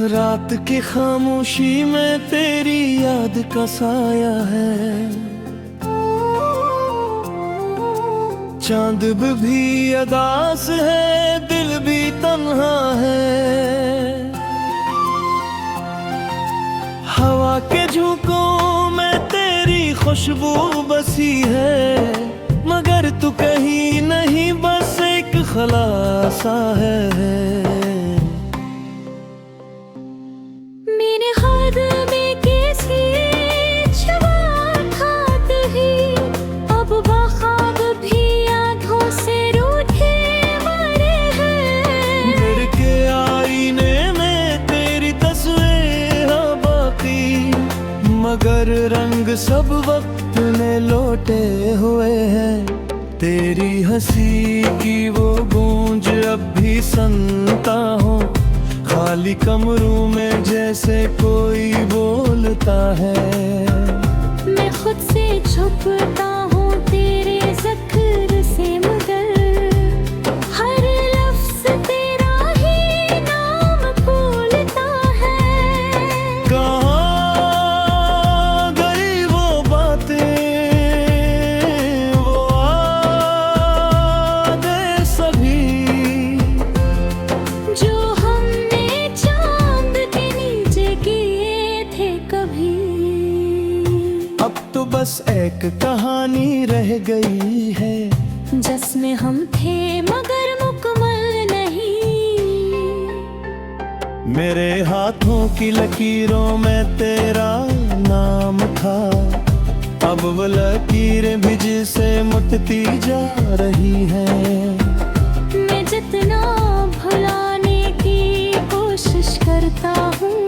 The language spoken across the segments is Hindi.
रात की खामोशी में तेरी याद का साया है। चांद भी अदास है, दिल भी तन्हा है। हवा के झोंकों में तेरी खुशबू बसी है, मगर तू कहीं नहीं, बस एक खलासा है। मेरे हाथ में किसी छुआ था ही, अब बख्वाब भी आँखों से रूठे मरे हैं। मेरे के आईने में तेरी तस्वीर है बाकी, मगर रंग सब वक्त ने लौटे हुए हैं। तेरी हंसी की वो गूंज अब भी सुनता हूँ, खाली कमरों में जैसे कोई बोलता है। मैं खुद से छुपता हूँ तेरे ज़िक्र से, मगर हर लफ्ज़ तेरा ही नाम बोलता है। कहाँ गई वो बातें, वो यादें सभी, जो हमने चांद के नीचे किए थे कभी। अब तो बस एक कहानी रह गई है, जिसमें हम थे मगर मुकम्मल नहीं। मेरे हाथों की लकीरों में तेरा नाम था, अब वो लकीरें भी जिसे मुटती जा रही हैं। मैं जितना भुलाने की कोशिश करता हूँ,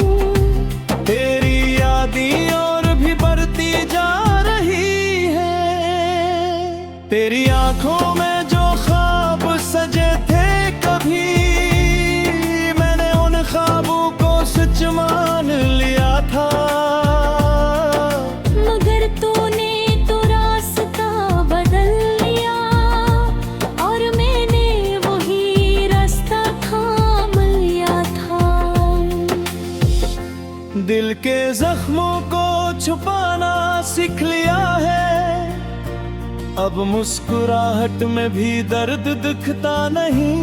तेरी यादें और भी बढ़ती जा रही है। तेरी आंखों में जो ख्वाब सजे थे कभी, मैंने उन ख्वाबों को सच मान लिया था। मगर तूने तो रास्ता बदल लिया, और मैंने वही रास्ता थाम लिया था। दिल के जख्मों को छुपाना सीख लिया है, अब मुस्कुराहट में भी दर्द दिखता नहीं।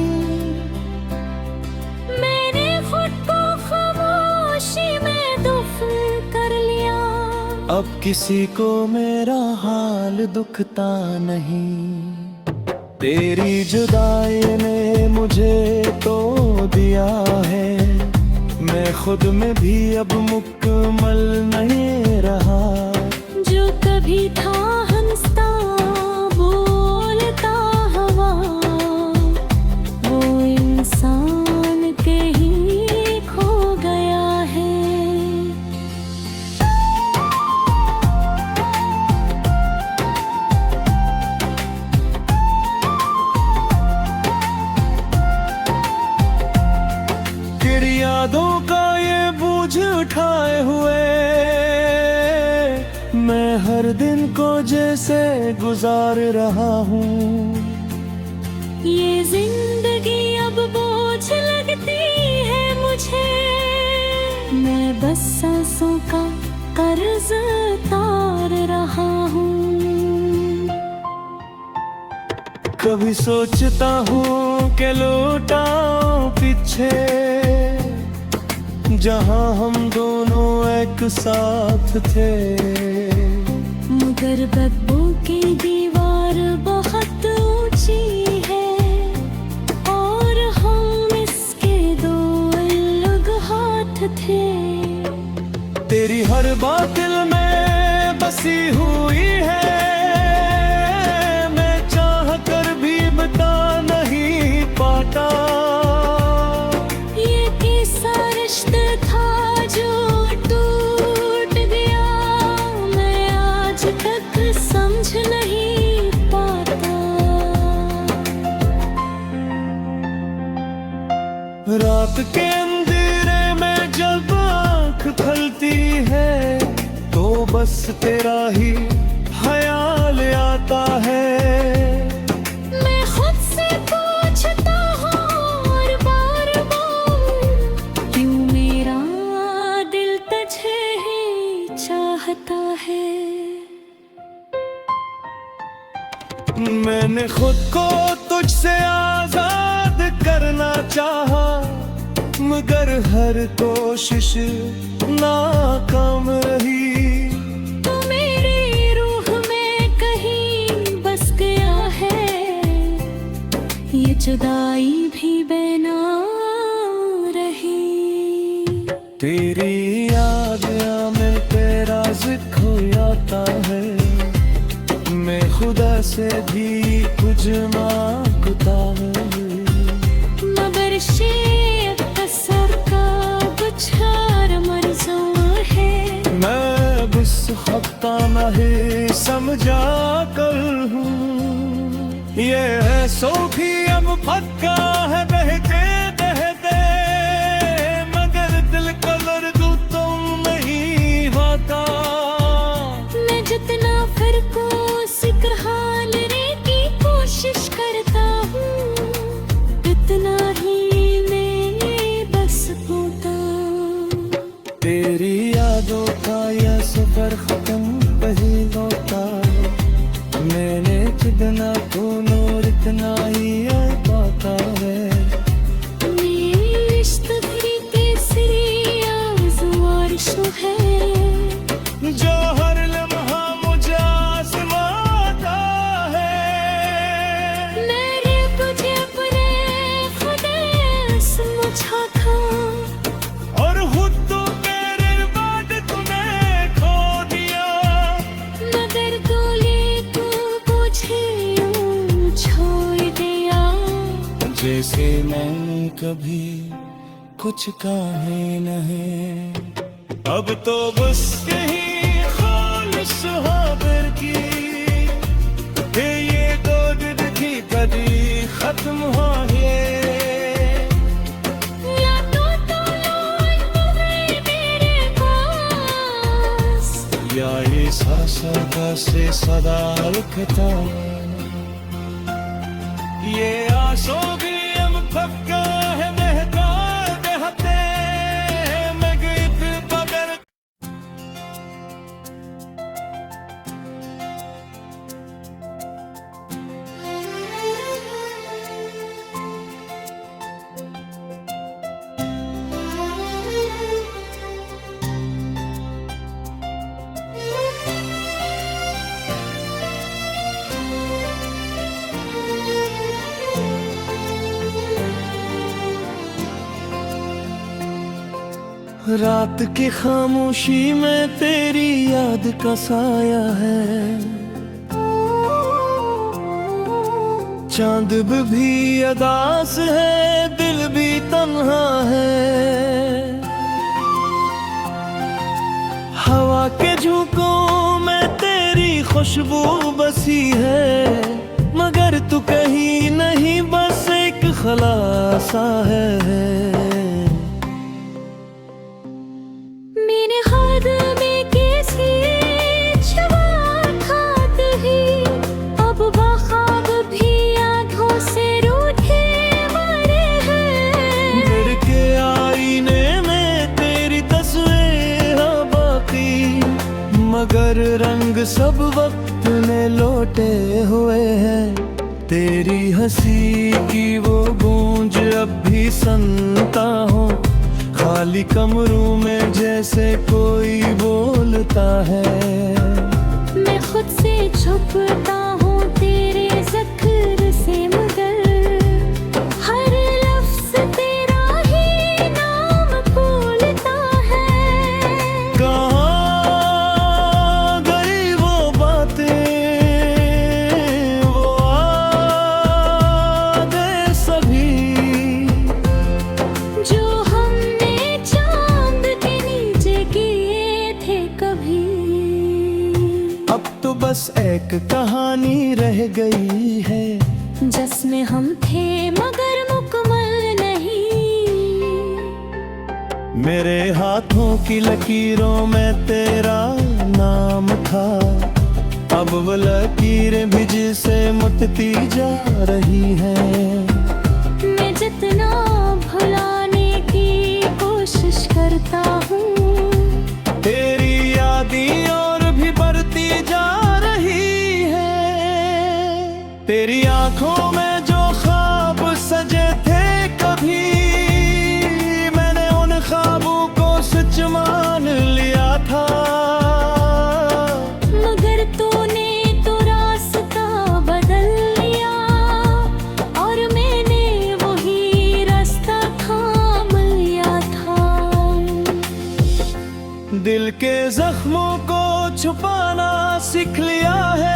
मैंने खुद को खामोशी में दफन कर लिया, अब किसी को मेरा हाल दुखता नहीं। तेरी जुदाई ने मुझे तो दिया है, मैं खुद में भी अब मुकम्मल नहीं रहा। जो कभी था हंसता बोलता हवा, वो इंसान कहीं खो गया है। तेरी यादों का ये बोझ उठाए हुए, मैं हर दिन को जैसे गुजार रहा हूँ। ये जिंदगी अब बोझ लगती है मुझे, मैं बस सांसों का कर्ज उतार रहा हूँ। कभी सोचता हूँ कि लौटाऊं पीछे, जहाँ हम दोनों एक साथ थे। मगर बदबू की दीवार बहुत ऊंची है, और हम इसके दो अलग हाथ थे। तेरी हर बात दिल में बसी हुई है, मैं चाह कर भी बता नहीं पाता। ये कैसा रिश्ता था जो टूट गया, मैं आज तक समझ नहीं पाता। रात के अंधेरे में जब आँख खुलती है, तो बस तेरा ही ख्याल आता है। मैं खुद से पूछता हूँ और बार बार, क्यों मेरा चाहता है। मैंने खुद को तुझसे आजाद करना चाहा, मगर हर कोशिश नाकाम रही। तू मेरी रूह में कहीं बस गया है, ये जुदाई भी बेनाम रही। तेरी याद में तेरा जिक्र हो जाता है, मैं खुदा से भी कुछ मांगता हूँ, मगर शेर कसर का बुछार मर्ज़ों है। मैं बस खता नहीं समझा कर हूँ, ये है सो भी अब पक्का है बहते बहते, मगर दिल का दर्द तुम नहीं होता। मैं जितना फिर को सिक्र हाल रे की कोशिश करता हूँ, इतना ही मैं बस होता। तेरी यादों का यह सफर खत्म नहीं होता, मैंने जितना तो नूर इतना ही पाता है। मेरी इश्क भी केसरी आज़माइश है, जो हर लम्हा मुझे आज़माता है। मेरे तुझे अपने खुदे समझा था, और खुद तो मेरे बाद तूने खो दिया, मगर तूने तू मुझे यूं छोड़ दिया। जैसे मैं कभी कुछ कहे नहीं, अब तो बस यही खालिश हाबिर की, ये दो दिन की कदी खत्म हो ये। या तो लौट गए मेरे पास, या ये सासा से सदा रुकता, ये आंसू भी अब पक्का है महका देहते, मैं गई फिर बगैर। रात की खामोशी में तेरी याद का साया है, चांद भी अदास है, दिल भी तन्हा है। हवा के झोंकों में तेरी खुशबू बसी है, मगर तू कहीं नहीं बस एक खलासा है। मेरे हाथ में कैसी छुआ खाते ही, अब बख्वाब भी आँखों से रूठे मरे हैं। घर के आईने में तेरी तस्वीर है बाकी, मगर रंग सब वक्त ने लौटे हुए हैं। तेरी हंसी की वो गूंज अब भी सुनता हूँ, खाली कमरों में जैसे कोई बोलता है। मैं खुद से छुपता हूँ तेरे ज़िक्र से, मगर हर लफ्ज़ तेरा ही नाम बोलता है। कहाँ गई वो बातें, वो यादें सभी, जो हमने चांद के नीचे किए थे कभी। अब तो बस एक कहानी रह गई है, जिसमें हम थे मगर मुकम्मल नहीं। मेरे हाथों की लकीरों में तेरा नाम था, अब वो लकीरें भी जिसे मुटती जा रही हैं। मैं जितना भुलाने की कोशिश करता हूँ, तेरी यादियों आंखों में जो ख्वाब सजे थे कभी, मैंने उन ख्वाबों को सच मान लिया था। मगर तूने तो रास्ता बदल लिया और मैंने वही रास्ता थाम लिया था। दिल के जख्मों को छुपाना सीख लिया है,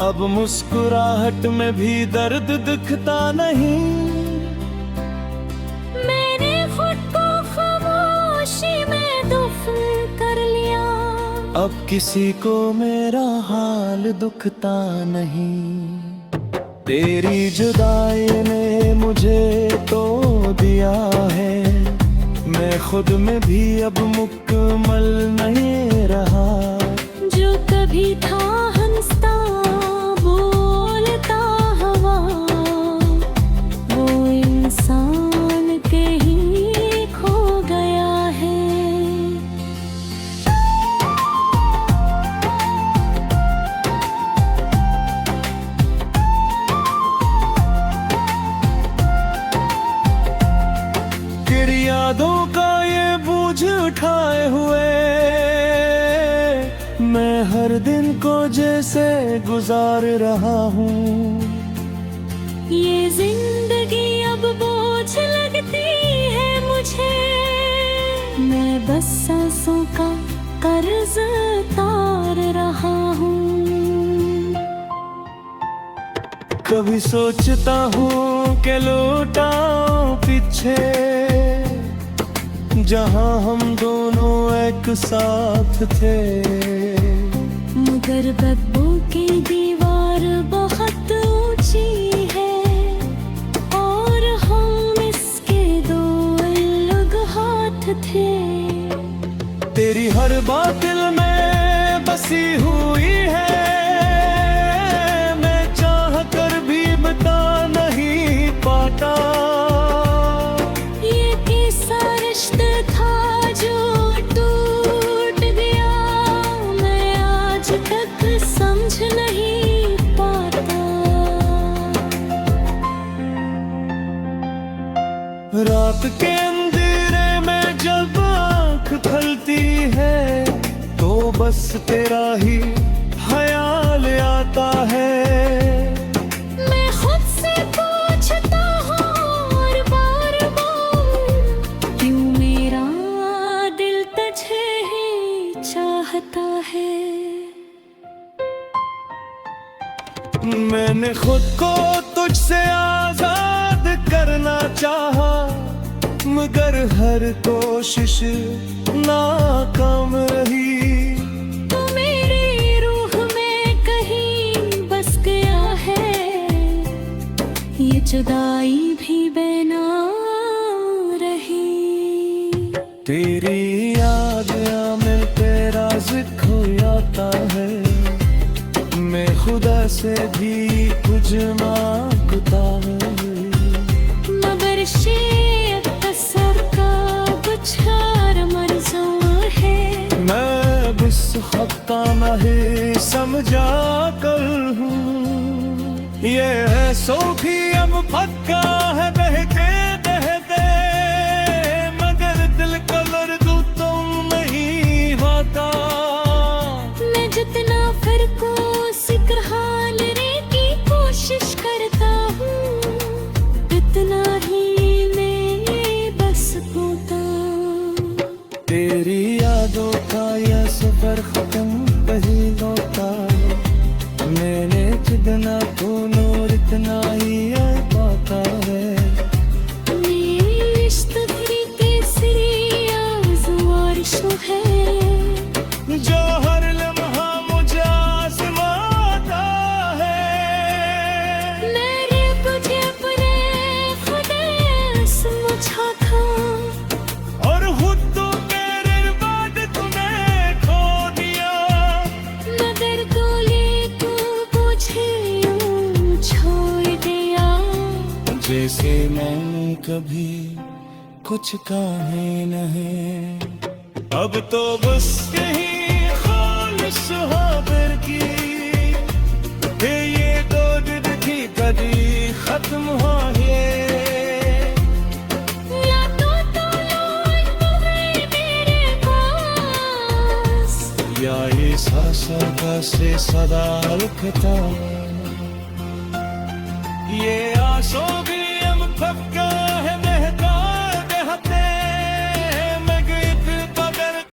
अब मुस्कुराहट में भी दर्द दिखता नहीं। मैंने खुद को खामोशी में दफन कर लिया, अब किसी को मेरा हाल दुखता नहीं। तेरी जुदाई ने मुझे तो दिया है, मैं खुद में भी अब मुकम्मल नहीं रहा। जो कभी था हंसता बोलता हवा, वो इंसान कहीं खो गया है। तेरी यादों का ये बोझ उठाए हुए, मैं हर दिन को जैसे गुजार रहा हूँ। ये जिंदगी अब बोझ लगती है मुझे, मैं बस सांसों का कर्ज तार रहा हूँ। कभी सोचता हूँ कि लौटाऊं पीछे, जहाँ हम दोनों एक साथ थे। मगर बदबू की दीवार बहुत ऊंची है और हम इसके दो अलग हाथ थे। तेरी हर बात दिल में बसी हुई है, मैं चाह कर भी बता नहीं पाता। ये कैसा रिश्ता था जो टूट गया, मैं आज तक समझ नहीं पाता। रात के अंधेरे में जब आँख खुलती है, तो बस तेरा ही ख्याल आता है। मैं खुद से पूछता हूँ और बार बार, क्यों मेरा दिल तुझे ही चाहता है। मैंने खुद को तुझसे आजाद करना चाहा, मगर हर कोशिश नाकाम रही। तू मेरी रूह में कहीं बस गया है, ये जुदाई भी बेनाम रही। तेरी याद में तेरा जिक्र आता है, मैं खुदा से भी कुछ मांगता हूँ। मगर शेर कसर का बुछार मर्ज़ों है, मैं बस खता नहीं समझा कर हूँ। ये है सो भी अब पक्का है बहके बहते, मगर दिल का दर्द तुम नहीं होता। मैं जितना फिर को सिक्र हाल रे की कोशिश करता हूँ, इतना ही मैं बस होता। तेरी यादों का यह सफर खत्म कहीं होता, मैंने जितना तो नूर इतना ही आ पाता है। मेरी इश्क तेरी केसरी आज़माइश है, जो हर लम्हा मुझे आज़माता है। मैंने तुझे अपने खुद समझा था, और खुद तो मेरे बाद तूने खो दिया। मगर तूने तो मुझे यूं छोड़ दिया। जैसे मैंने कभी कुछ कहा नहीं, अब तो बस यही खालिश हाबिर की ये दो दिल खत्म हुआ ये यादों तो लौट गए मेरे पास या ये सांसों का से सदा रुकता ये आंसू भी हम पक्का है